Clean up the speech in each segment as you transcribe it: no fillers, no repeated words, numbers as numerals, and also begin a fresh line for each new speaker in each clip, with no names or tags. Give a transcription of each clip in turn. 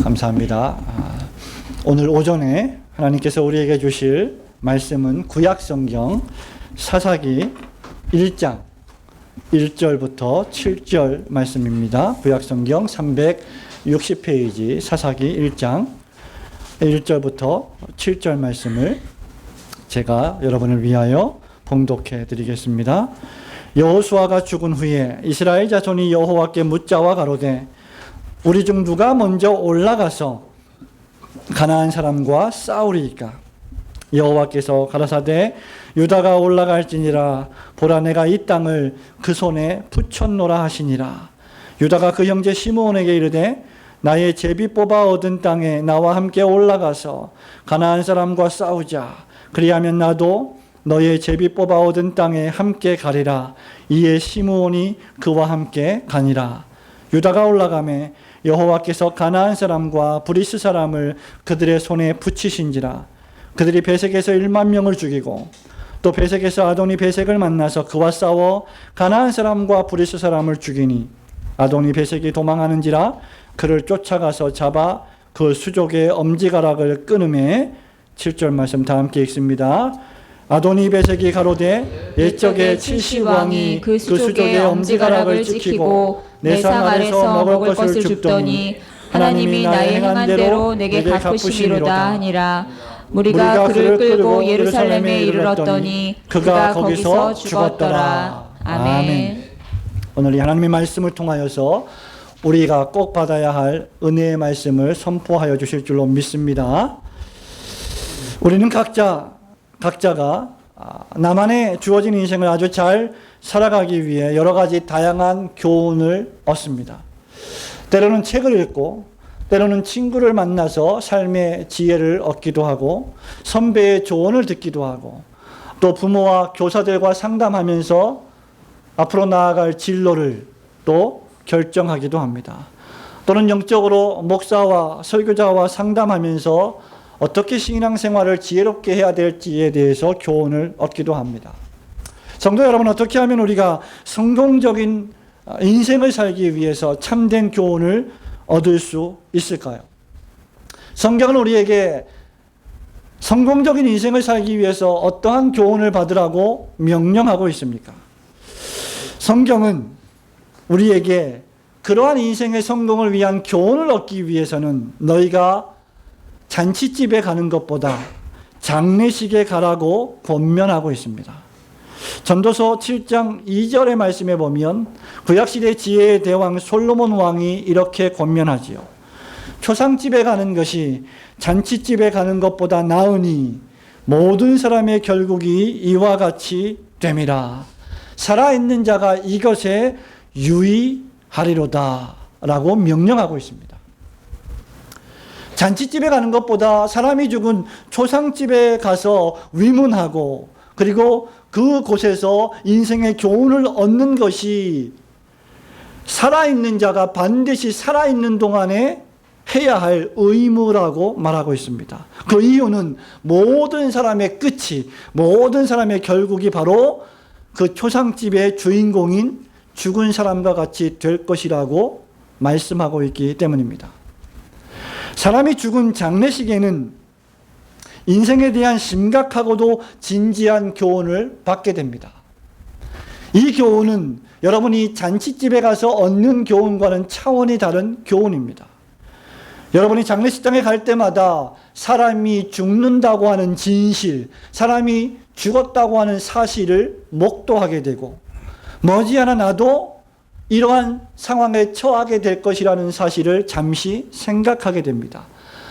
감사합니다. 오늘 오전에 하나님께서 우리에게 주실 말씀은 구약성경 사사기 1장 1절부터 7절 말씀입니다. 구약성경 360페이지 사사기 1장 1절부터 7절 말씀을 제가 여러분을 위하여 봉독해 드리겠습니다. 여호수아가 죽은 후에 이스라엘 자손이 여호와께 묻자와 가로되 우리 중 누가 먼저 올라가서 가나안 사람과 싸우리이까? 여호와께서 가라사대 유다가 올라갈지니라. 보라, 내가 이 땅을 그 손에 붙였노라 하시니라. 유다가 그 형제 시므온에게 이르되 나의 제비 뽑아 얻은 땅에 나와 함께 올라가서 가나안 사람과 싸우자. 그리하면 나도 너의 제비 뽑아 얻은 땅에 함께 가리라. 이에 시므온이 그와 함께 가니라. 유다가 올라가매 여호와께서 가나안 사람과 브리스 사람을 그들의 손에 붙이신지라. 그들이 베색에서 1만 명을 죽이고 또 베색에서 아도니 베색을 만나서 그와 싸워 가나안 사람과 브리스 사람을 죽이니 아도니 베색이 도망하는지라. 그를 쫓아가서 잡아 그 수족의 엄지가락을 끊음에 7절 말씀 다 함께 읽습니다. 아도니 베색이 가로되 옛적에 70왕이 그 수족의 엄지가락을 지키고 내 상 아래서 먹을 것을 줍더니 하나님이 나의 행한 대로 내게 갚으시미로다 하니라. 무리가 그를 끌고 예루살렘에 이르렀더니 그가 거기서 죽었더라. 아멘. 오늘 이 하나님의 말씀을 통하여서 우리가 꼭 받아야 할 은혜의 말씀을 선포하여 주실 줄로 믿습니다. 우리는 각자가 나만의 주어진 인생을 아주 잘 살아가기 위해 여러 가지 다양한 교훈을 얻습니다. 때로는 책을 읽고, 때로는 친구를 만나서 삶의 지혜를 얻기도 하고, 선배의 조언을 듣기도 하고, 또 부모와 교사들과 상담하면서 앞으로 나아갈 진로를 또 결정하기도 합니다. 또는 영적으로 목사와 설교자와 상담하면서 어떻게 신앙생활을 지혜롭게 해야 될지에 대해서 교훈을 얻기도 합니다. 성도 여러분, 어떻게 하면 우리가 성공적인 인생을 살기 위해서 참된 교훈을 얻을 수 있을까요? 성경은 우리에게 성공적인 인생을 살기 위해서 어떠한 교훈을 받으라고 명령하고 있습니까? 성경은 우리에게 그러한 인생의 성공을 위한 교훈을 얻기 위해서는 너희가 잔치집에 가는 것보다 장례식에 가라고 권면하고 있습니다. 전도서 7장 2절의 말씀에 보면 구약시대 지혜의 대왕 솔로몬 왕이 이렇게 권면하지요. 초상집에 가는 것이 잔치집에 가는 것보다 나으니 모든 사람의 결국이 이와 같이 됨이라. 살아있는 자가 이것에 유의하리로다 라고 명령하고 있습니다. 잔치집에 가는 것보다 사람이 죽은 초상집에 가서 위문하고 그리고 그곳에서 인생의 교훈을 얻는 것이 살아있는 자가 반드시 살아있는 동안에 해야 할 의무라고 말하고 있습니다. 그 이유는 모든 사람의 끝이, 모든 사람의 결국이 바로 그 초상집의 주인공인 죽은 사람과 같이 될 것이라고 말씀하고 있기 때문입니다. 사람이 죽은 장례식에는 인생에 대한 심각하고도 진지한 교훈을 받게 됩니다. 이 교훈은 여러분이 잔치집에 가서 얻는 교훈과는 차원이 다른 교훈입니다. 여러분이 장례식장에 갈 때마다 사람이 죽는다고 하는 진실, 사람이 죽었다고 하는 사실을 목도하게 되고 머지않아 나도 이러한 상황에 처하게 될 것이라는 사실을 잠시 생각하게 됩니다.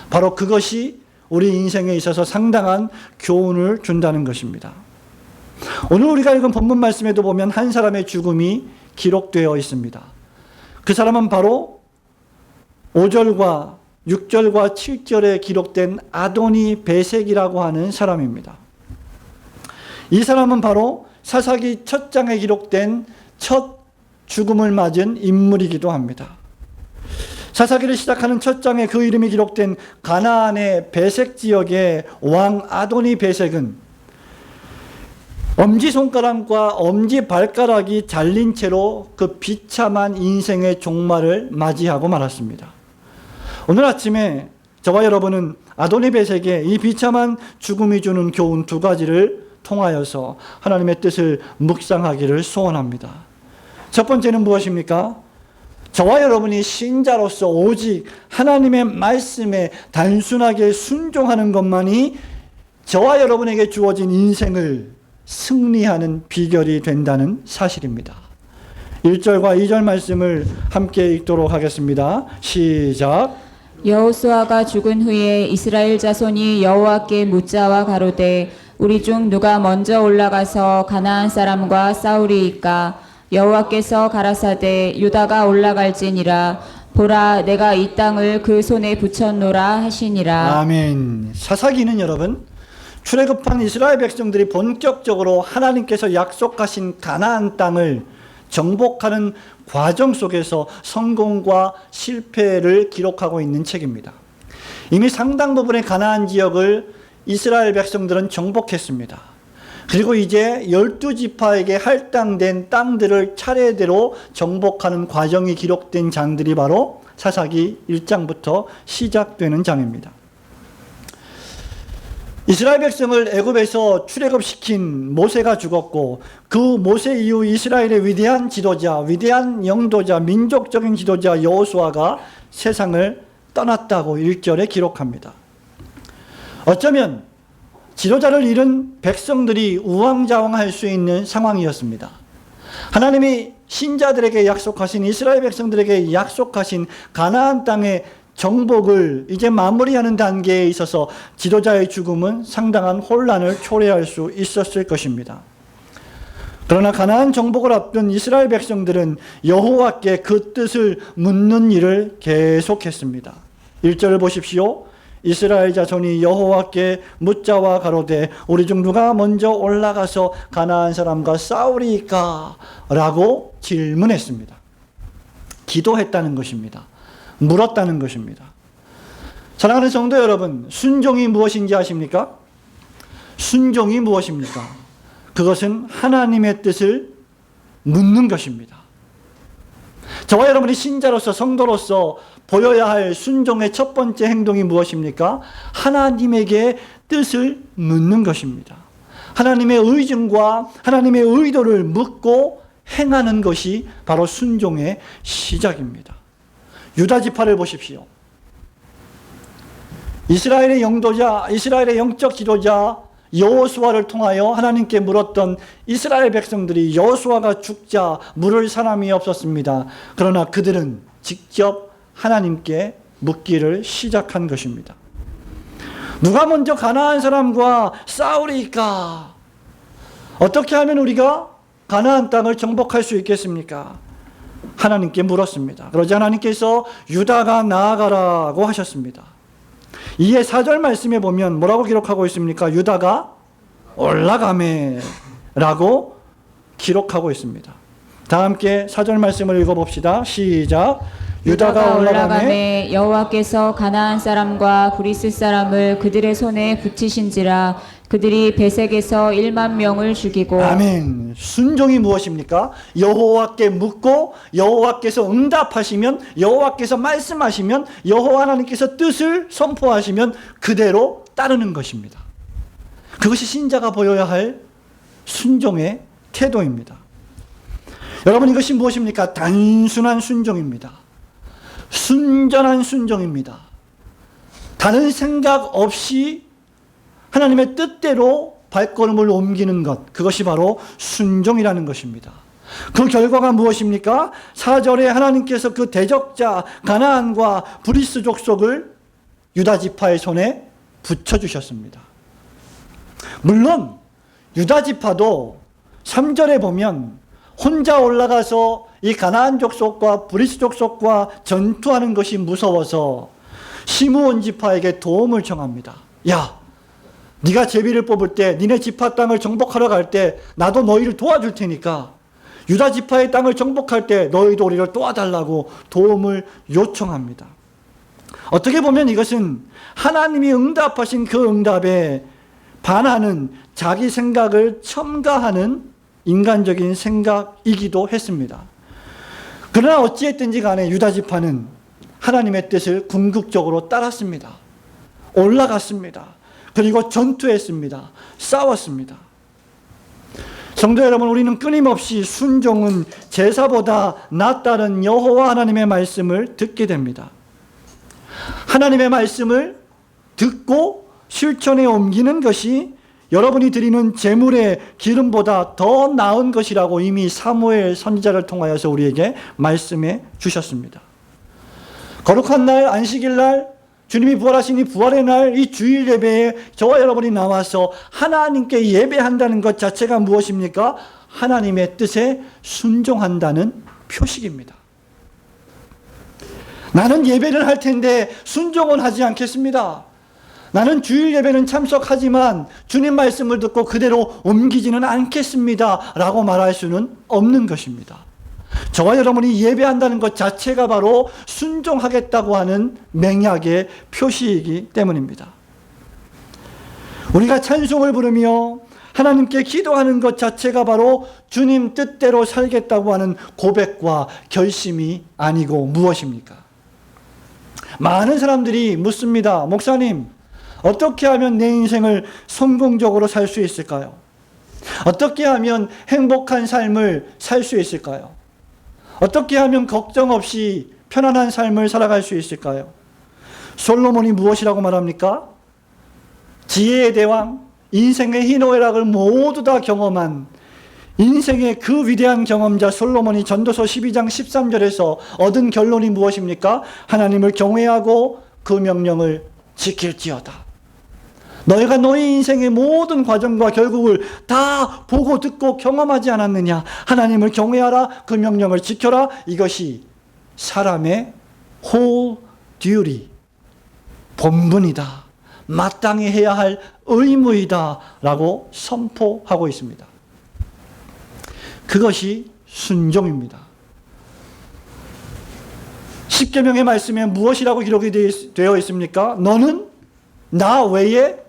바로 그것이 우리 인생에 있어서 상당한 교훈을 준다는 것입니다. 오늘 우리가 읽은 본문 말씀에도 보면 한 사람의 죽음이 기록되어 있습니다. 그 사람은 바로 5절과 6절과 7절에 기록된 아도니 베색이라고 하는 사람입니다. 이 사람은 바로 사사기 첫 장에 기록된 첫 죽음을 맞은 인물이기도 합니다. 사사기를 시작하는 첫 장에 그 이름이 기록된 가나안의 베색 지역의 왕 아도니 베색은 엄지손가락과 엄지발가락이 잘린 채로 그 비참한 인생의 종말을 맞이하고 말았습니다. 오늘 아침에 저와 여러분은 아도니벳에게 이 비참한 죽음이 주는 교훈 두 가지를 통하여서 하나님의 뜻을 묵상하기를 소원합니다. 첫 번째는 무엇입니까? 저와 여러분이 신자로서 오직 하나님의 말씀에 단순하게 순종하는 것만이 저와 여러분에게 주어진 인생을 승리하는 비결이 된다는 사실입니다. 1절과 2절 말씀을 함께 읽도록 하겠습니다. 시작.
여호수아가 죽은 후에 이스라엘 자손이 여호와께 묻자와 가로되 우리 중 누가 먼저 올라가서 가나안 사람과 싸우리이까? 여호와께서 가라사대 유다가 올라갈지니라. 보라, 내가 이 땅을 그 손에 붙였노라 하시니라.
아멘. 사사기는 여러분, 출애굽한 이스라엘 백성들이 본격적으로 하나님께서 약속하신 가나안 땅을 정복하는 과정 속에서 성공과 실패를 기록하고 있는 책입니다. 이미 상당 부분의 가나안 지역을 이스라엘 백성들은 정복했습니다. 그리고 이제 12지파에게 할당된 땅들을 차례대로 정복하는 과정이 기록된 장들이 바로 사사기 1장부터 시작되는 장입니다. 이스라엘 백성을 애굽에서 출애굽시킨 모세가 죽었고 그 모세 이후 이스라엘의 위대한 지도자, 위대한 영도자, 민족적인 지도자 여호수아가 세상을 떠났다고 1절에 기록합니다. 어쩌면 지도자를 잃은 백성들이 우왕좌왕할 수 있는 상황이었습니다. 하나님이 신자들에게 약속하신, 이스라엘 백성들에게 약속하신 가나안 땅의 정복을 이제 마무리하는 단계에 있어서 지도자의 죽음은 상당한 혼란을 초래할 수 있었을 것입니다. 그러나 가나안 정복을 앞둔 이스라엘 백성들은 여호와께 그 뜻을 묻는 일을 계속했습니다. 1절을 보십시오. 이스라엘 자손이 여호와께 묻자와 가로되 우리 중 누가 먼저 올라가서 가나안 사람과 싸우리이까? 라고 질문했습니다. 기도했다는 것입니다. 물었다는 것입니다. 사랑하는 성도 여러분, 순종이 무엇인지 아십니까? 순종이 무엇입니까? 그것은 하나님의 뜻을 묻는 것입니다. 저와 여러분이 신자로서, 성도로서 보여야 할 순종의 첫 번째 행동이 무엇입니까? 하나님에게 뜻을 묻는 것입니다. 하나님의 의중과 하나님의 의도를 묻고 행하는 것이 바로 순종의 시작입니다. 유다 지파를 보십시오. 이스라엘의 영도자, 이스라엘의 영적 지도자 여호수아를 통하여 하나님께 물었던 이스라엘 백성들이 여호수아가 죽자 물을 사람이 없었습니다. 그러나 그들은 직접 하나님께 묻기를 시작한 것입니다. 누가 먼저 가나안 사람과 싸우리이까? 어떻게 하면 우리가 가나안 땅을 정복할 수 있겠습니까? 하나님께 물었습니다. 그러자 하나님께서 유다가 나아가라고 하셨습니다. 이에 4절 말씀에 보면 뭐라고 기록하고 있습니까? 유다가 올라가매 라고 기록하고 있습니다. 다 함께 4절 말씀을 읽어봅시다. 시작. 유다가 올라가매
여호와께서 가나안 사람과 브리스 사람을 그들의 손에 붙이신지라. 그들이 베색에서 1만 명을 죽이고.
아멘. 순종이 무엇입니까? 여호와께 묻고 여호와께서 응답하시면, 여호와께서 말씀하시면, 여호와 하나님께서 뜻을 선포하시면 그대로 따르는 것입니다. 그것이 신자가 보여야 할 순종의 태도입니다. 여러분, 이것이 무엇입니까? 단순한 순종입니다. 순전한 순종입니다. 다른 생각 없이 하나님의 뜻대로 발걸음을 옮기는 것, 그것이 바로 순종이라는 것입니다. 그 결과가 무엇입니까? 4절에 하나님께서 그 대적자 가나안과 브리스 족속을 유다 지파의 손에 붙여주셨습니다. 물론 유다 지파도 3절에 보면 혼자 올라가서 이 가나안 족속과 브리스 족속과 전투하는 것이 무서워서 시므온 지파에게 도움을 청합니다. 야, 네가 제비를 뽑을 때, 니네 지파 땅을 정복하러 갈 때 나도 너희를 도와줄 테니까 유다 지파의 땅을 정복할 때 너희도 우리를 도와달라고 도움을 요청합니다. 어떻게 보면 이것은 하나님이 응답하신 그 응답에 반하는, 자기 생각을 첨가하는 인간적인 생각이기도 했습니다. 그러나 어찌했든지 간에 유다 지파는 하나님의 뜻을 궁극적으로 따랐습니다. 올라갔습니다. 그리고 전투했습니다. 싸웠습니다. 성도 여러분, 우리는 끊임없이 순종은 제사보다 낫다는 여호와 하나님의 말씀을 듣게 됩니다. 하나님의 말씀을 듣고 실천에 옮기는 것이 여러분이 드리는 제물의 기름보다 더 나은 것이라고 이미 사무엘 선지자를 통하여서 우리에게 말씀해 주셨습니다. 거룩한 날, 안식일 날, 주님이 부활하신 이 부활의 날, 이 주일 예배에 저와 여러분이 나와서 하나님께 예배한다는 것 자체가 무엇입니까? 하나님의 뜻에 순종한다는 표식입니다. 나는 예배를 할 텐데 순종은 하지 않겠습니다. 나는 주일 예배는 참석하지만 주님 말씀을 듣고 그대로 옮기지는 않겠습니다 라고 말할 수는 없는 것입니다. 저와 여러분이 예배한다는 것 자체가 바로 순종하겠다고 하는 맹약의 표시이기 때문입니다. 우리가 찬송을 부르며 하나님께 기도하는 것 자체가 바로 주님 뜻대로 살겠다고 하는 고백과 결심이 아니고 무엇입니까? 많은 사람들이 묻습니다. 목사님, 어떻게 하면 내 인생을 성공적으로 살 수 있을까요? 어떻게 하면 행복한 삶을 살 수 있을까요? 어떻게 하면 걱정 없이 편안한 삶을 살아갈 수 있을까요? 솔로몬이 무엇이라고 말합니까? 지혜의 대왕, 인생의 희노애락을 모두 다 경험한 인생의 그 위대한 경험자 솔로몬이 전도서 12장 13절에서 얻은 결론이 무엇입니까? 하나님을 경외하고 그 명령을 지킬지어다. 너희가 너희 인생의 모든 과정과 결국을 다 보고 듣고 경험하지 않았느냐? 하나님을 경외하라, 그 명령을 지켜라. 이것이 사람의 whole duty, 본분이다. 마땅히 해야 할 의무이다 라고 선포하고 있습니다. 그것이 순종입니다. 십계명의 말씀에 무엇이라고 기록이 되어 있습니까? 너는 나 외에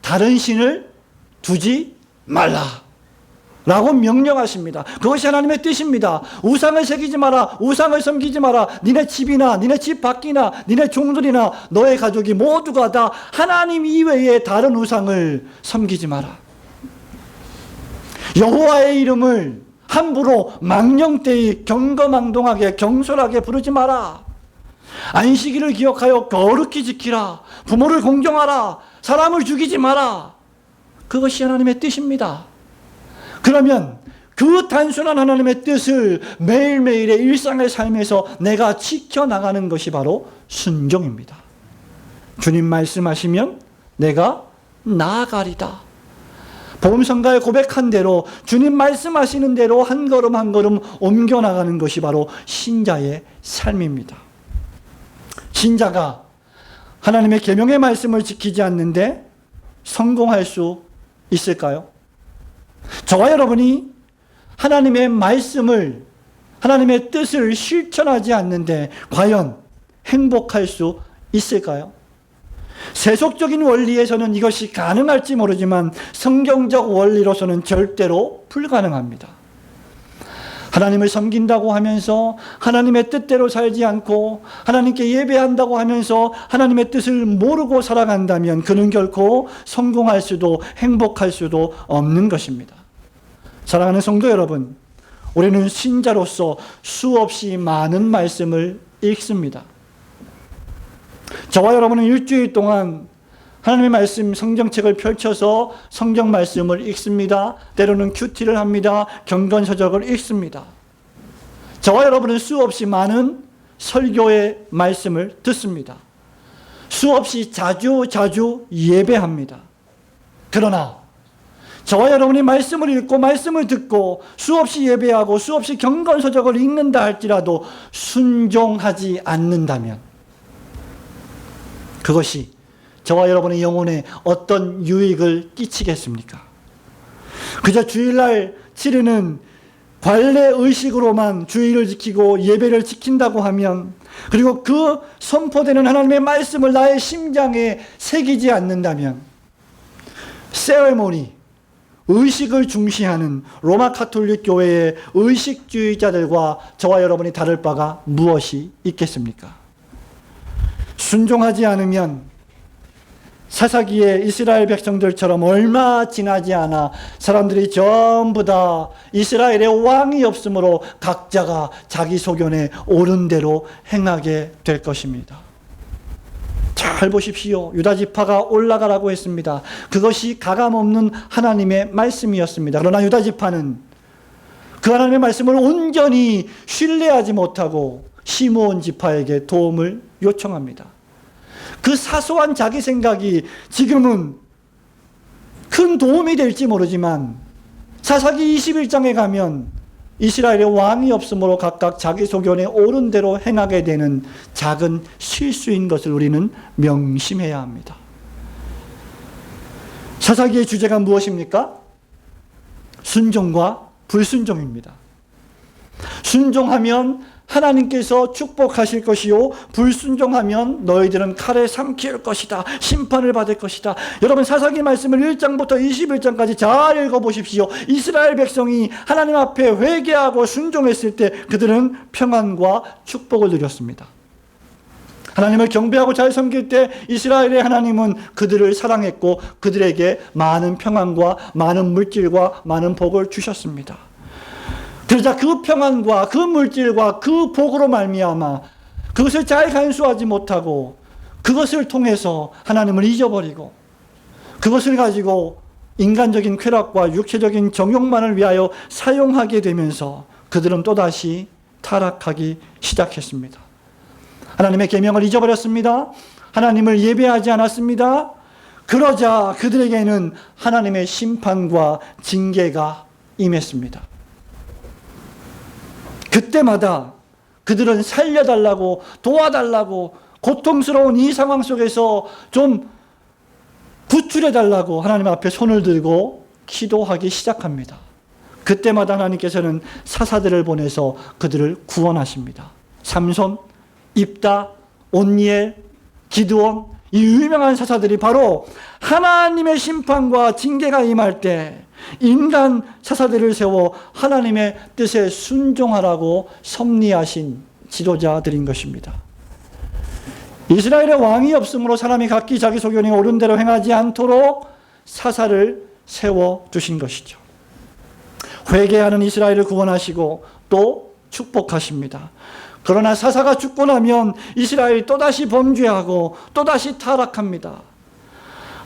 다른 신을 두지 말라 라고 명령하십니다. 그것이 하나님의 뜻입니다. 우상을 새기지 마라, 우상을 섬기지 마라. 니네 집이나 니네 집 밖이나 니네 종들이나 너의 가족이 모두가 다 하나님 이외에 다른 우상을 섬기지 마라. 여호와의 이름을 함부로 망령되이 경거망동하게 경솔하게 부르지 마라. 안식일을 기억하여 거룩히 지키라. 부모를 공경하라. 사람을 죽이지 마라. 그것이 하나님의 뜻입니다. 그러면 그 단순한 하나님의 뜻을 매일매일의 일상의 삶에서 내가 지켜나가는 것이 바로 순종입니다. 주님 말씀하시면 내가 나아가리다. 복음성가에 고백한 대로 주님 말씀하시는 대로 한 걸음 한 걸음 옮겨나가는 것이 바로 신자의 삶입니다. 신자가 하나님의 계명의 말씀을 지키지 않는데 성공할 수 있을까요? 저와 여러분이 하나님의 말씀을, 하나님의 뜻을 실천하지 않는데 과연 행복할 수 있을까요? 세속적인 원리에서는 이것이 가능할지 모르지만 성경적 원리로서는 절대로 불가능합니다. 하나님을 섬긴다고 하면서 하나님의 뜻대로 살지 않고 하나님께 예배한다고 하면서 하나님의 뜻을 모르고 살아간다면 그는 결코 성공할 수도 행복할 수도 없는 것입니다. 사랑하는 성도 여러분, 우리는 신자로서 수없이 많은 말씀을 읽습니다. 저와 여러분은 일주일 동안 하나님의 말씀 성경책을 펼쳐서 성경 말씀을 읽습니다. 때로는 큐티를 합니다. 경건서적을 읽습니다. 저와 여러분은 수없이 많은 설교의 말씀을 듣습니다. 수없이 자주 예배합니다. 그러나 저와 여러분이 말씀을 읽고 말씀을 듣고 수없이 예배하고 수없이 경건서적을 읽는다 할지라도 순종하지 않는다면 그것이 저와 여러분의 영혼에 어떤 유익을 끼치겠습니까? 그저 주일날 치르는 관례 의식으로만 주일을 지키고 예배를 지킨다고 하면, 그리고 그 선포되는 하나님의 말씀을 나의 심장에 새기지 않는다면, 세레모니, 의식을 중시하는 로마 가톨릭 교회의 의식주의자들과 저와 여러분이 다를 바가 무엇이 있겠습니까? 순종하지 않으면 사사기의 이스라엘 백성들처럼 얼마 지나지 않아 사람들이 전부 다 이스라엘의 왕이 없으므로 각자가 자기 소견에 옳은 대로 행하게 될 것입니다. 잘 보십시오. 유다 지파가 올라가라고 했습니다. 그것이 가감없는 하나님의 말씀이었습니다. 그러나 유다 지파는 그 하나님의 말씀을 온전히 신뢰하지 못하고 시므온 지파에게 도움을 요청합니다. 그 사소한 자기 생각이 지금은 큰 도움이 될지 모르지만 사사기 21장에 가면 이스라엘의 왕이 없으므로 각각 자기 소견에 옳은 대로 행하게 되는 작은 실수인 것을 우리는 명심해야 합니다. 사사기의 주제가 무엇입니까? 순종과 불순종입니다. 순종하면 하나님께서 축복하실 것이요, 불순종하면 너희들은 칼에 삼킬 것이다, 심판을 받을 것이다. 여러분, 사사기 말씀을 1장부터 21장까지 잘 읽어보십시오. 이스라엘 백성이 하나님 앞에 회개하고 순종했을 때 그들은 평안과 축복을 누렸습니다. 하나님을 경배하고 잘 섬길 때 이스라엘의 하나님은 그들을 사랑했고 그들에게 많은 평안과 많은 물질과 많은 복을 주셨습니다. 그러자 그 평안과 그 물질과 그 복으로 말미암아 그것을 잘 간수하지 못하고 그것을 통해서 하나님을 잊어버리고 그것을 가지고 인간적인 쾌락과 육체적인 정욕만을 위하여 사용하게 되면서 그들은 또다시 타락하기 시작했습니다. 하나님의 계명을 잊어버렸습니다. 하나님을 예배하지 않았습니다. 그러자 그들에게는 하나님의 심판과 징계가 임했습니다. 그때마다 그들은 살려달라고, 도와달라고, 고통스러운 이 상황 속에서 좀 구출해달라고 하나님 앞에 손을 들고 기도하기 시작합니다. 그때마다 하나님께서는 사사들을 보내서 그들을 구원하십니다. 삼손, 입다, 온니엘, 기드온, 이 유명한 사사들이 바로 하나님의 심판과 징계가 임할 때 인간 사사들을 세워 하나님의 뜻에 순종하라고 섭리하신 지도자들인 것입니다. 이스라엘의 왕이 없으므로 사람이 각기 자기 소견에 옳은 대로 행하지 않도록 사사를 세워두신 것이죠. 회개하는 이스라엘을 구원하시고 또 축복하십니다. 그러나 사사가 죽고 나면 이스라엘이 또다시 범죄하고 또다시 타락합니다.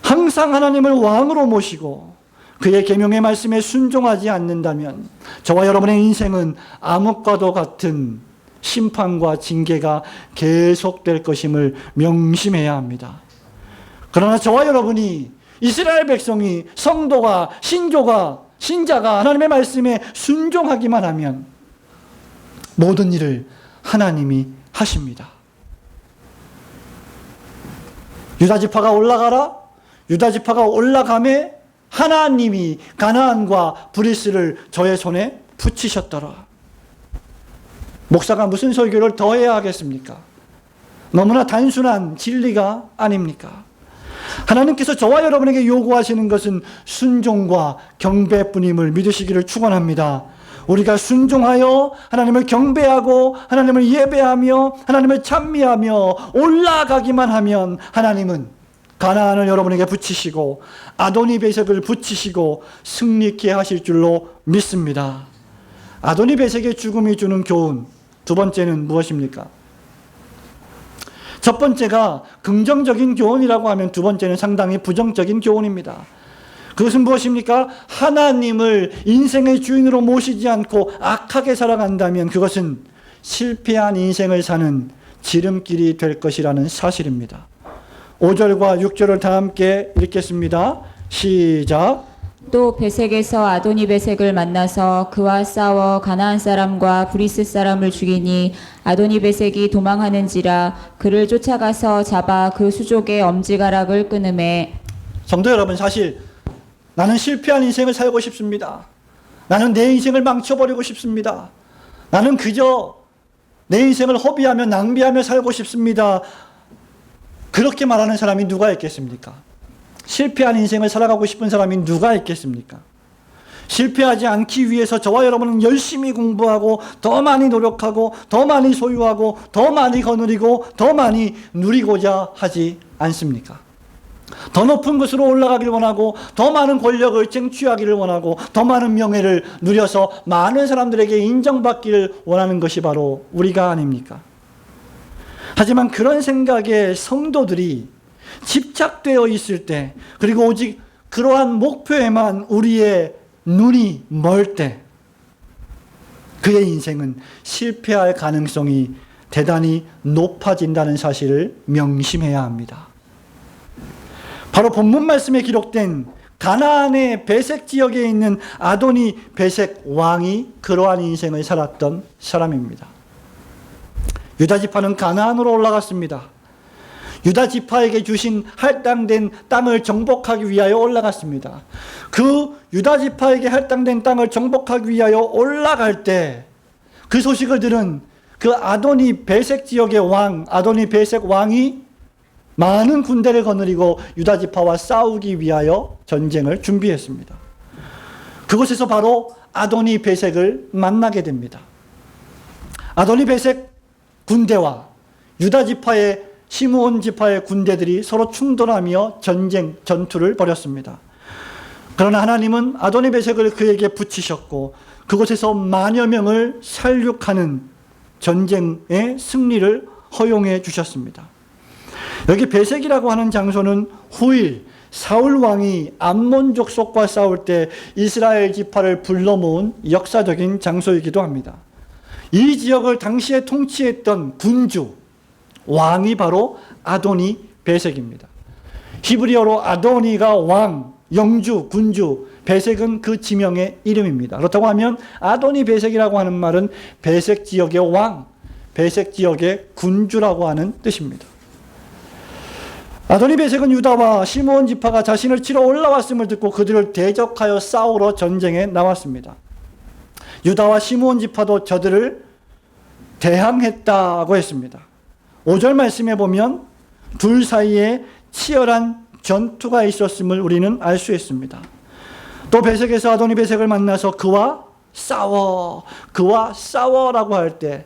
항상 하나님을 왕으로 모시고 그의 계명의 말씀에 순종하지 않는다면 저와 여러분의 인생은 암흑과도 같은 심판과 징계가 계속될 것임을 명심해야 합니다. 그러나 저와 여러분이 이스라엘 백성이 성도가 신조가 신자가 하나님의 말씀에 순종하기만 하면 모든 일을 하나님이 하십니다. 유다 지파가 올라가라. 유다 지파가 올라가매 하나님이 가나안과 브리스를 저의 손에 붙이셨더라. 목사가 무슨 설교를 더 해야 하겠습니까? 너무나 단순한 진리가 아닙니까? 하나님께서 저와 여러분에게 요구하시는 것은 순종과 경배뿐임을 믿으시기를 축원합니다. 우리가 순종하여 하나님을 경배하고 하나님을 예배하며 하나님을 찬미하며 올라가기만 하면 하나님은 가나안을 여러분에게 붙이시고 아도니베섹을 붙이시고 승리케 하실 줄로 믿습니다. 아도니베섹의 죽음이 주는 교훈, 두 번째는 무엇입니까? 첫 번째가 긍정적인 교훈이라고 하면 두 번째는 상당히 부정적인 교훈입니다. 그것은 무엇입니까? 하나님을 인생의 주인으로 모시지 않고 악하게 살아간다면 그것은 실패한 인생을 사는 지름길이 될 것이라는 사실입니다. 5절과 6절을 다 함께 읽겠습니다. 시작.
또 베색에서 아도니 베색을 만나서 그와 싸워 가나안 사람과 브리스 사람을 죽이니 아도니 베색이 도망하는지라 그를 쫓아가서 잡아 그 수족의 엄지가락을 끊음에.
성도 여러분, 사실 나는 실패한 인생을 살고 싶습니다. 나는 내 인생을 망쳐버리고 싶습니다. 나는 그저 내 인생을 허비하며 낭비하며 살고 싶습니다. 그렇게 말하는 사람이 누가 있겠습니까? 실패한 인생을 살아가고 싶은 사람이 누가 있겠습니까? 실패하지 않기 위해서 저와 여러분은 열심히 공부하고 더 많이 노력하고 더 많이 소유하고 더 많이 거느리고 더 많이 누리고자 하지 않습니까? 더 높은 곳으로 올라가길 원하고 더 많은 권력을 쟁취하기를 원하고 더 많은 명예를 누려서 많은 사람들에게 인정받기를 원하는 것이 바로 우리가 아닙니까? 하지만 그런 생각에 성도들이 집착되어 있을 때, 그리고 오직 그러한 목표에만 우리의 눈이 멀 때, 그의 인생은 실패할 가능성이 대단히 높아진다는 사실을 명심해야 합니다. 바로 본문 말씀에 기록된 가나안의 베색 지역에 있는 아도니 베색 왕이 그러한 인생을 살았던 사람입니다. 유다 지파는 가나안으로 올라갔습니다. 유다 지파에게 주신 할당된 땅을 정복하기 위하여 올라갔습니다. 그 유다 지파에게 할당된 땅을 정복하기 위하여 올라갈 때 그 소식을 들은 그 아도니 베색 지역의 왕, 아도니 베색 왕이 많은 군대를 거느리고 유다 지파와 싸우기 위하여 전쟁을 준비했습니다. 그곳에서 바로 아도니 베색을 만나게 됩니다. 아도니 베색 군대와 유다 지파의 시므온 지파의 군대들이 서로 충돌하며 전투를 벌였습니다. 그러나 하나님은 아도니 베색을 그에게 붙이셨고 그곳에서 만여 명을 살육하는 전쟁의 승리를 허용해 주셨습니다. 여기 베색이라고 하는 장소는 후일 사울 왕이 암몬 족속과 싸울 때 이스라엘 지파를 불러 모은 역사적인 장소이기도 합니다. 이 지역을 당시에 통치했던 군주 왕이 바로 아도니 베색입니다. 히브리어로 아도니가 왕, 영주, 군주, 베색은 그 지명의 이름입니다. 그렇다고 하면 아도니 베색이라고 하는 말은 베색 지역의 왕, 베색 지역의 군주라고 하는 뜻입니다. 아도니 베색은 유다와 시므온 지파가 자신을 치러 올라왔음을 듣고 그들을 대적하여 싸우러 전쟁에 나왔습니다. 유다와 시므온 지파도 저들을 대항했다고 했습니다. 5절 말씀에 보면 둘 사이에 치열한 전투가 있었음을 우리는 알 수 있습니다. 또 베색에서 아도니 베색을 만나서 그와 싸워라고 할 때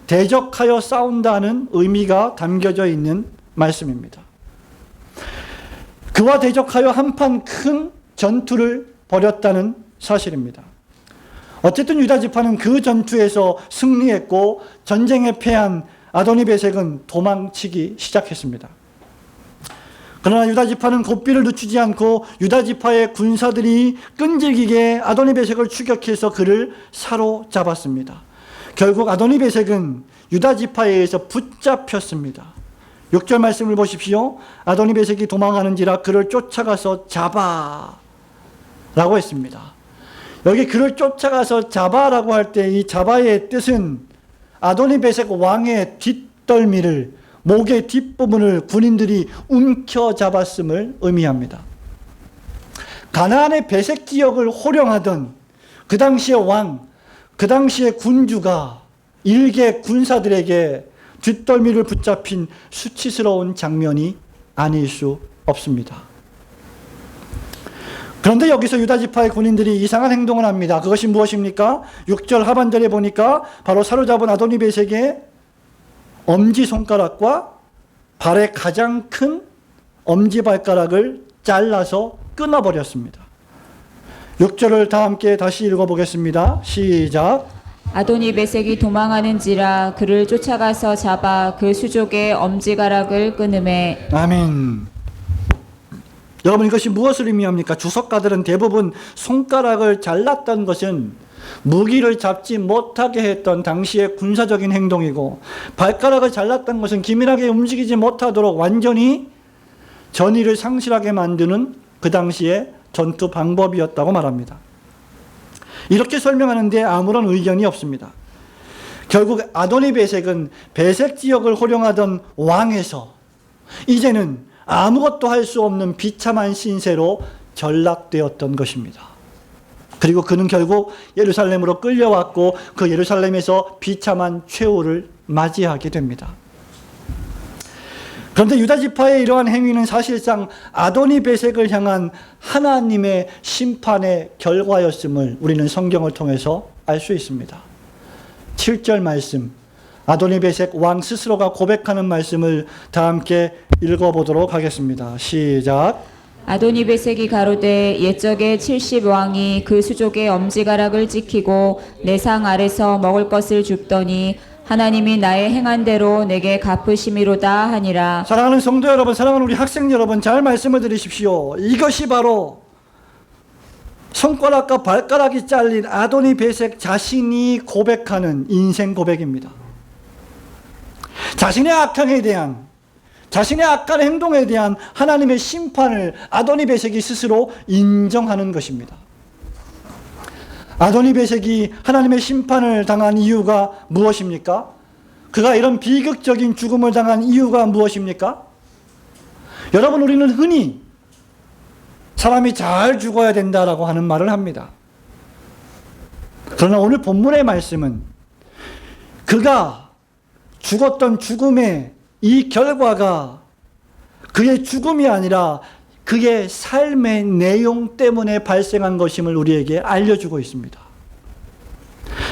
대적하여 싸운다는 의미가 담겨져 있는 말씀입니다. 그와 대적하여 한판 큰 전투를 벌였다는 사실입니다. 어쨌든 유다 지파는 그 전투에서 승리했고 전쟁에 패한 아도니 베색은 도망치기 시작했습니다. 그러나 유다 지파는 고삐를 늦추지 않고 유다 지파의 군사들이 끈질기게 아도니 베색을 추격해서 그를 사로잡았습니다. 결국 아도니 베색은 유다 지파에 의해서 붙잡혔습니다. 6절 말씀을 보십시오. 아도니 베색이 도망하는지라 그를 쫓아가서 잡아 라고 했습니다. 여기 그를 쫓아가서 잡아라고 할 때 이 잡아의 뜻은 아도니 베색 왕의 뒷덜미를, 목의 뒷부분을 군인들이 움켜잡았음을 의미합니다. 가나안의 베색 지역을 호령하던 그 당시의 왕, 그 당시의 군주가 일개 군사들에게 뒷덜미를 붙잡힌 수치스러운 장면이 아닐 수 없습니다. 그런데 여기서 유다 지파의 군인들이 이상한 행동을 합니다. 그것이 무엇입니까? 6절 하반절에 보니까 바로 사로잡은 아도니 베색의 엄지손가락과 발의 가장 큰 엄지발가락을 잘라서 끊어버렸습니다. 6절을 다 함께 다시 읽어보겠습니다. 시작.
아도니 베색이 도망하는지라 그를 쫓아가서 잡아 그 수족의 엄지가락을 끊음에.
아멘. 여러분, 이것이 무엇을 의미합니까? 주석가들은 대부분 손가락을 잘랐던 것은 무기를 잡지 못하게 했던 당시의 군사적인 행동이고, 발가락을 잘랐던 것은 기민하게 움직이지 못하도록 완전히 전의를 상실하게 만드는 그 당시의 전투 방법이었다고 말합니다. 이렇게 설명하는데 아무런 의견이 없습니다. 결국 아도니 베색은 베색 지역을 호령하던 왕에서 이제는 아무것도 할 수 없는 비참한 신세로 전락되었던 것입니다. 그리고 그는 결국 예루살렘으로 끌려왔고 그 예루살렘에서 비참한 최후를 맞이하게 됩니다. 그런데 유다 지파의 이러한 행위는 사실상 아도니베섹을 향한 하나님의 심판의 결과였음을 우리는 성경을 통해서 알 수 있습니다. 7절 말씀, 아도니베섹 왕 스스로가 고백하는 말씀을 다 함께 읽어보도록 하겠습니다. 시작.
아도니베섹이 가로되 옛적에 70왕이 그 수족의 엄지가락을 찍히고 내 상 아래서 먹을 것을 줍더니 하나님이 나의 행한 대로 내게 갚으심이로다 하니라.
사랑하는 성도 여러분, 사랑하는 우리 학생 여러분, 잘 말씀을 들으십시오. 이것이 바로 손가락과 발가락이 잘린 아도니베섹 자신이 고백하는 인생 고백입니다. 자신의 악행에 대한, 자신의 악한 행동에 대한 하나님의 심판을 아도니베섹이 스스로 인정하는 것입니다. 아도니베섹이 하나님의 심판을 당한 이유가 무엇입니까? 그가 이런 비극적인 죽음을 당한 이유가 무엇입니까? 여러분, 우리는 흔히 사람이 잘 죽어야 된다라고 하는 말을 합니다. 그러나 오늘 본문의 말씀은 그가 죽었던 죽음의 이 결과가 그의 죽음이 아니라 그의 삶의 내용 때문에 발생한 것임을 우리에게 알려주고 있습니다.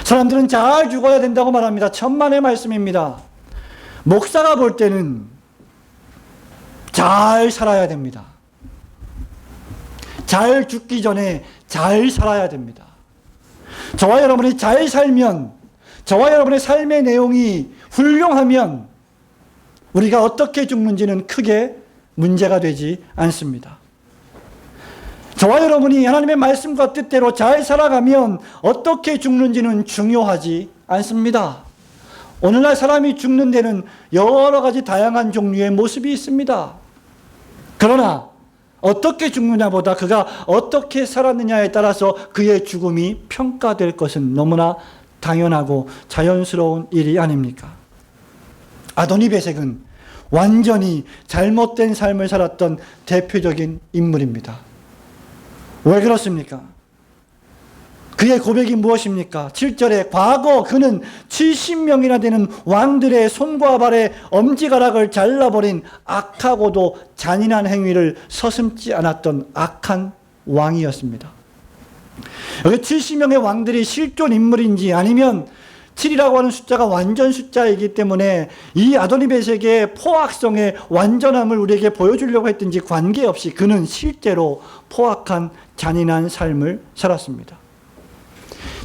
사람들은 잘 죽어야 된다고 말합니다. 천만의 말씀입니다. 목사가 볼 때는 잘 살아야 됩니다. 잘 죽기 전에 잘 살아야 됩니다. 저와 여러분이 잘 살면, 저와 여러분의 삶의 내용이 훌륭하면 우리가 어떻게 죽는지는 크게 문제가 되지 않습니다. 저와 여러분이 하나님의 말씀과 뜻대로 잘 살아가면 어떻게 죽는지는 중요하지 않습니다. 오늘날 사람이 죽는 데는 여러 가지 다양한 종류의 모습이 있습니다. 그러나 어떻게 죽느냐보다 그가 어떻게 살았느냐에 따라서 그의 죽음이 평가될 것은 너무나 당연하고 자연스러운 일이 아닙니까? 아도니베섹은 완전히 잘못된 삶을 살았던 대표적인 인물입니다. 왜 그렇습니까? 그의 고백이 무엇입니까? 7절에 과거 그는 70명이나 되는 왕들의 손과 발의 엄지가락을 잘라버린 악하고도 잔인한 행위를 서슴지 않았던 악한 왕이었습니다. 여기 70명의 왕들이 실존 인물인지 아니면 7이라고 하는 숫자가 완전 숫자이기 때문에 이 아도니베섹의 포악성의 완전함을 우리에게 보여주려고 했든지 관계없이 그는 실제로 포악한 잔인한 삶을 살았습니다.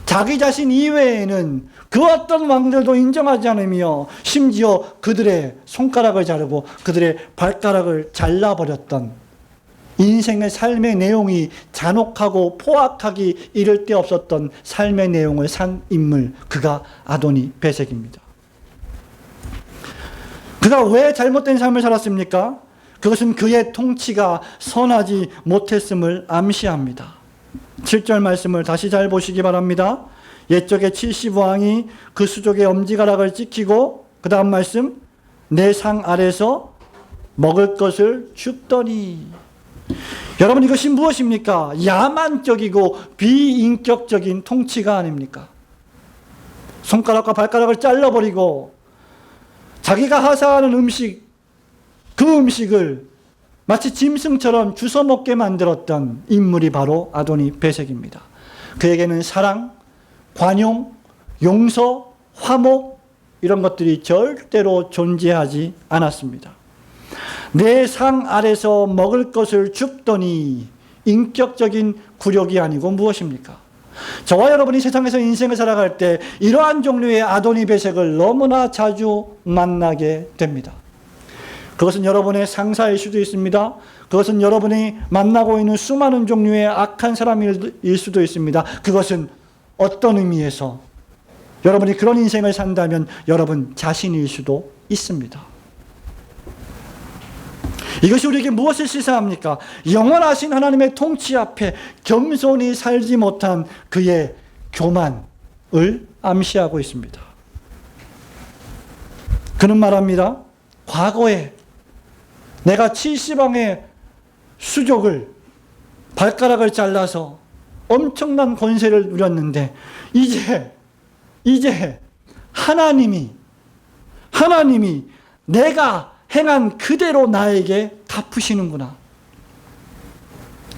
자기 자신 이외에는 그 어떤 왕들도 인정하지 않으며 심지어 그들의 손가락을 자르고 그들의 발가락을 잘라버렸던 인생의 삶의 내용이 잔혹하고 포악하기 이를 데 없었던 삶의 내용을 산 인물, 그가 아도니베섹입니다. 그가 왜 잘못된 삶을 살았습니까? 그것은 그의 통치가 선하지 못했음을 암시합니다. 7절 말씀을 다시 잘 보시기 바랍니다. 옛적에 70왕이 그 수족의 엄지가락을 찍히고 그 다음 말씀, 내 상 아래서 먹을 것을 줍더니. 여러분, 이것이 무엇입니까? 야만적이고 비인격적인 통치가 아닙니까? 손가락과 발가락을 잘라버리고 자기가 하사하는 음식, 그 음식을 마치 짐승처럼 주워 먹게 만들었던 인물이 바로 아도니베섹입니다. 그에게는 사랑, 관용, 용서, 화목 이런 것들이 절대로 존재하지 않았습니다. 내 상 아래서 먹을 것을 줍더니 인격적인 굴욕이 아니고 무엇입니까? 저와 여러분이 세상에서 인생을 살아갈 때 이러한 종류의 아도니베섹을 너무나 자주 만나게 됩니다. 그것은 여러분의 상사일 수도 있습니다. 그것은 여러분이 만나고 있는 수많은 종류의 악한 사람일 수도 있습니다. 그것은 어떤 의미에서 여러분이 그런 인생을 산다면 여러분 자신일 수도 있습니다. 이것이 우리에게 무엇을 시사합니까? 영원하신 하나님의 통치 앞에 겸손히 살지 못한 그의 교만을 암시하고 있습니다. 그는 말합니다. 과거에 내가 70왕의 수족을 발가락을 잘라서 엄청난 권세를 누렸는데 이제 하나님이 내가 행한 그대로 나에게 갚으시는구나.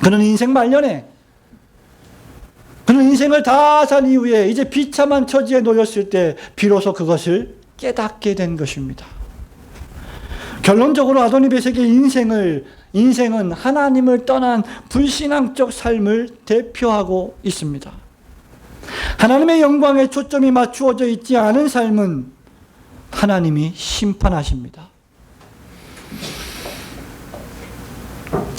그는 인생 말년에, 그는 인생을 다 산 이후에 이제 비참한 처지에 놓였을 때 비로소 그것을 깨닫게 된 것입니다. 결론적으로 아도니베섹의 인생은 하나님을 떠난 불신앙적 삶을 대표하고 있습니다. 하나님의 영광에 초점이 맞추어져 있지 않은 삶은 하나님이 심판하십니다.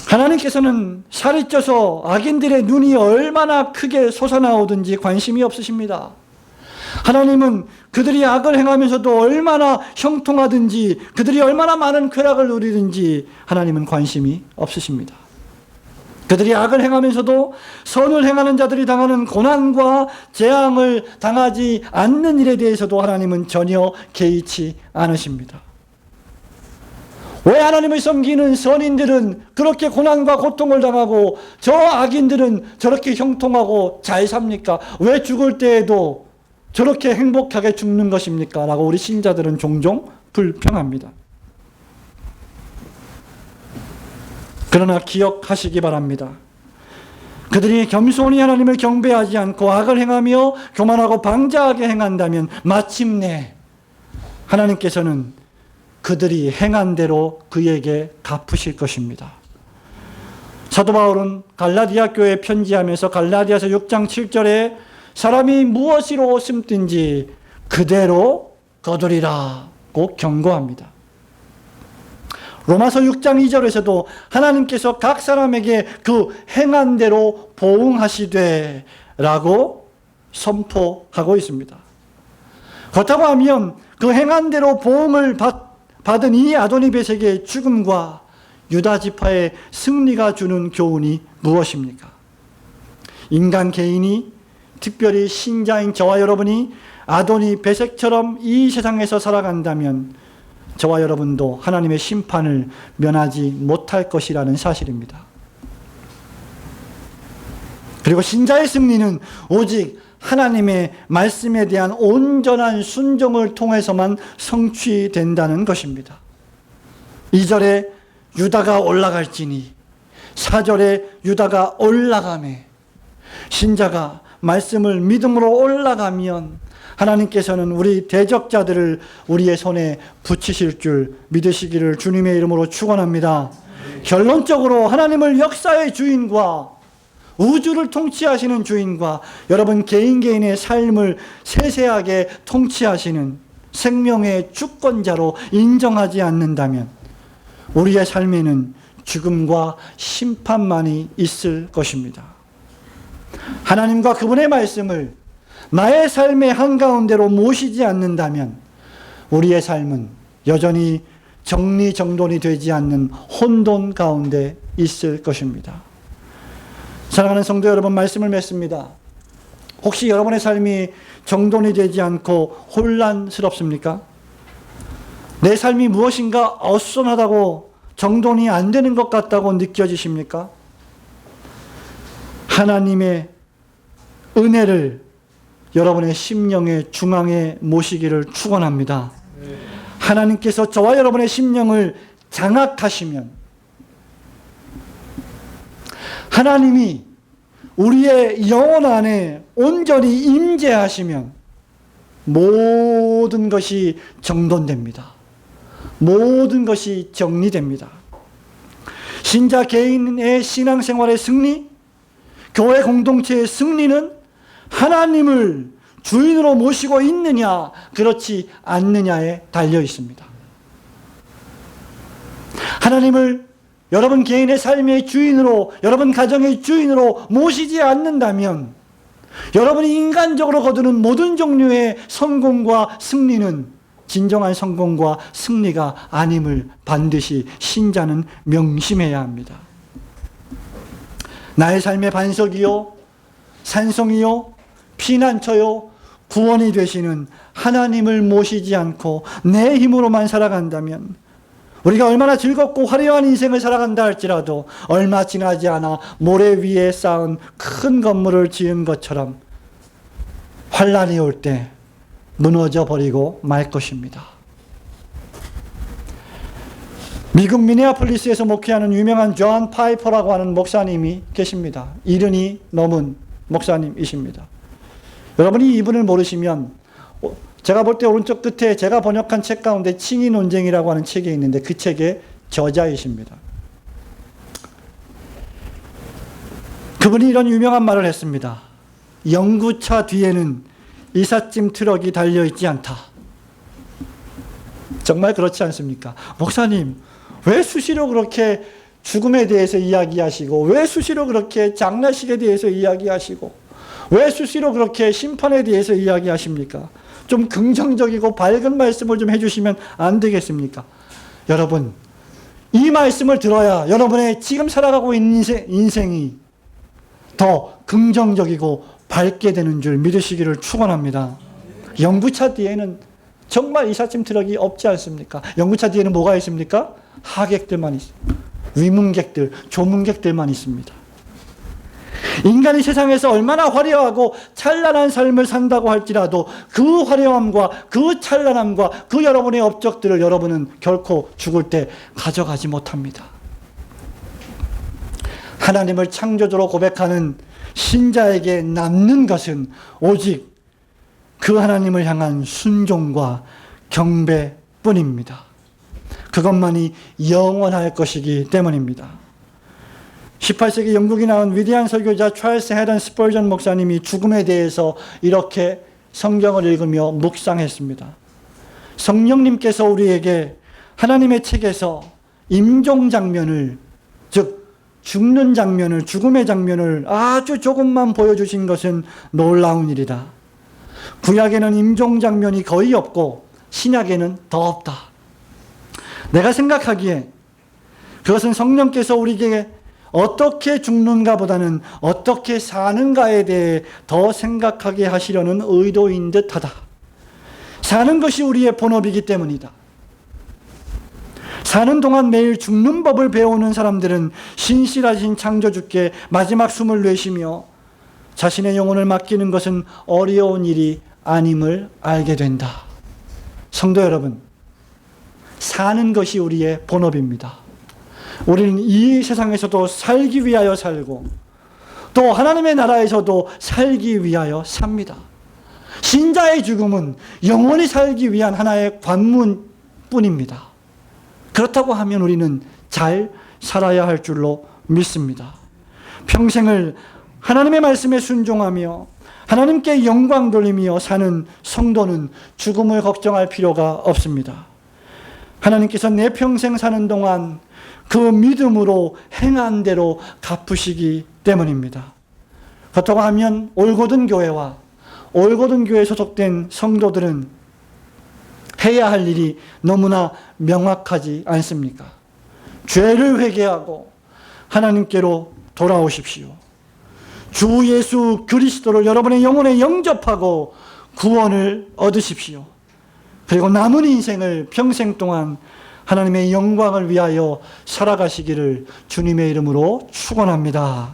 하나님께서는 살이 쪄서 악인들의 눈이 얼마나 크게 솟아나오든지 관심이 없으십니다. 하나님은 그들이 악을 행하면서도 얼마나 형통하든지, 그들이 얼마나 많은 쾌락을 누리든지 하나님은 관심이 없으십니다. 그들이 악을 행하면서도 선을 행하는 자들이 당하는 고난과 재앙을 당하지 않는 일에 대해서도 하나님은 전혀 개의치 않으십니다. 왜 하나님을 섬기는 선인들은 그렇게 고난과 고통을 당하고 저 악인들은 저렇게 형통하고 잘 삽니까? 왜 죽을 때에도 저렇게 행복하게 죽는 것입니까? 라고 우리 신자들은 종종 불평합니다. 그러나 기억하시기 바랍니다. 그들이 겸손히 하나님을 경배하지 않고 악을 행하며 교만하고 방자하게 행한다면 마침내 하나님께서는 그들이 행한 대로 그에게 갚으실 것입니다. 사도 바울은 갈라디아 교회에 편지하면서 갈라디아서 6장 7절에 사람이 무엇으로 숨든지 그대로 거두리라고 경고합니다. 로마서 6장 2절에서도 하나님께서 각 사람에게 그 행한 대로 보응하시되 라고 선포하고 있습니다. 그렇다고 하면 그 행한 대로 보응을 받은 이 아도니베섹의 죽음과 유다 지파의 승리가 주는 교훈이 무엇입니까? 인간 개인이, 특별히 신자인 저와 여러분이 아도니베섹처럼 이 세상에서 살아간다면 저와 여러분도 하나님의 심판을 면하지 못할 것이라는 사실입니다. 그리고 신자의 승리는 오직 하나님의 말씀에 대한 온전한 순종을 통해서만 성취된다는 것입니다. 2절에 유다가 올라갈지니 4절에 유다가 올라가매, 신자가 말씀을 믿음으로 올라가면 하나님께서는 우리 대적자들을 우리의 손에 붙이실 줄 믿으시기를 주님의 이름으로 축원합니다. 결론적으로 하나님을 역사의 주인과 우주를 통치하시는 주인과 여러분 개인의 삶을 세세하게 통치하시는 생명의 주권자로 인정하지 않는다면 우리의 삶에는 죽음과 심판만이 있을 것입니다. 하나님과 그분의 말씀을 나의 삶의 한가운데로 모시지 않는다면 우리의 삶은 여전히 정리정돈이 되지 않는 혼돈 가운데 있을 것입니다. 사랑하는 성도 여러분, 말씀을 맺습니다. 혹시 여러분의 삶이 정돈이 되지 않고 혼란스럽습니까? 내 삶이 무엇인가 어수선하다고, 정돈이 안 되는 것 같다고 느껴지십니까? 하나님의 은혜를 여러분의 심령의 중앙에 모시기를 축원합니다. 하나님께서 저와 여러분의 심령을 장악하시면, 하나님이 우리의 영혼 안에 온전히 임재하시면 모든 것이 정돈됩니다. 모든 것이 정리됩니다. 신자 개인의 신앙생활의 승리, 교회 공동체의 승리는 하나님을 주인으로 모시고 있느냐, 그렇지 않느냐에 달려 있습니다. 하나님을 여러분 개인의 삶의 주인으로, 여러분 가정의 주인으로 모시지 않는다면 여러분이 인간적으로 거두는 모든 종류의 성공과 승리는 진정한 성공과 승리가 아님을 반드시 신자는 명심해야 합니다. 나의 삶의 반석이요, 산성이요, 피난처요, 구원이 되시는 하나님을 모시지 않고 내 힘으로만 살아간다면 우리가 얼마나 즐겁고 화려한 인생을 살아간다 할지라도 얼마 지나지 않아 모래 위에 쌓은 큰 건물을 지은 것처럼 환란이 올 때 무너져 버리고 말 것입니다. 미국 미네아폴리스에서 목회하는 유명한 존 파이퍼라고 하는 목사님이 계십니다. 70이 넘은 목사님이십니다. 여러분이 이분을 모르시면 제가 볼 때 오른쪽 끝에 제가 번역한 책 가운데 칭의 논쟁이라고 하는 책이 있는데 그 책의 저자이십니다. 그분이 이런 유명한 말을 했습니다. 영구차 뒤에는 이삿짐 트럭이 달려있지 않다. 정말 그렇지 않습니까? 목사님, 왜 수시로 그렇게 죽음에 대해서 이야기하시고, 왜 수시로 그렇게 장례식에 대해서 이야기하시고, 왜 수시로 그렇게 심판에 대해서 이야기하십니까? 좀 긍정적이고 밝은 말씀을 좀 해주시면 안 되겠습니까? 여러분, 이 말씀을 들어야 여러분의 지금 살아가고 있는 인생이 더 긍정적이고 밝게 되는 줄 믿으시기를 축원합니다. 영구차 뒤에는 정말 이삿짐 트럭이 없지 않습니까? 영구차 뒤에는 뭐가 있습니까? 하객들만 있습니다. 위문객들, 조문객들만 있습니다. 인간이 세상에서 얼마나 화려하고 찬란한 삶을 산다고 할지라도 그 화려함과 그 찬란함과 그 여러분의 업적들을 여러분은 결코 죽을 때 가져가지 못합니다. 하나님을 창조주로 고백하는 신자에게 남는 것은 오직 그 하나님을 향한 순종과 경배뿐입니다. 그것만이 영원할 것이기 때문입니다. 18세기 영국에 나온 위대한 설교자 찰스 헤던 스펄전 목사님이 죽음에 대해서 이렇게 성경을 읽으며 묵상했습니다. 성령님께서 우리에게 하나님의 책에서 임종 장면을, 즉 죽는 장면을, 죽음의 장면을 아주 조금만 보여주신 것은 놀라운 일이다. 구약에는 임종 장면이 거의 없고 신약에는 더 없다. 내가 생각하기에 그것은 성령께서 우리에게 어떻게 죽는가 보다는 어떻게 사는가에 대해 더 생각하게 하시려는 의도인 듯하다. 사는 것이 우리의 본업이기 때문이다. 사는 동안 매일 죽는 법을 배우는 사람들은 신실하신 창조주께 마지막 숨을 내쉬며 자신의 영혼을 맡기는 것은 어려운 일이 아님을 알게 된다. 성도 여러분, 사는 것이 우리의 본업입니다. 우리는 이 세상에서도 살기 위하여 살고 또 하나님의 나라에서도 살기 위하여 삽니다. 신자의 죽음은 영원히 살기 위한 하나의 관문뿐입니다. 그렇다고 하면 우리는 잘 살아야 할 줄로 믿습니다. 평생을 하나님의 말씀에 순종하며 하나님께 영광 돌리며 사는 성도는 죽음을 걱정할 필요가 없습니다. 하나님께서 내 평생 사는 동안 그 믿음으로 행한 대로 갚으시기 때문입니다. 그렇다고 하면 올고든 교회와 올고든 교회에 소속된 성도들은 해야 할 일이 너무나 명확하지 않습니까? 죄를 회개하고 하나님께로 돌아오십시오. 주 예수 그리스도를 여러분의 영혼에 영접하고 구원을 얻으십시오. 그리고 남은 인생을 평생 동안 하나님의 영광을 위하여 살아가시기를 주님의 이름으로 축원합니다.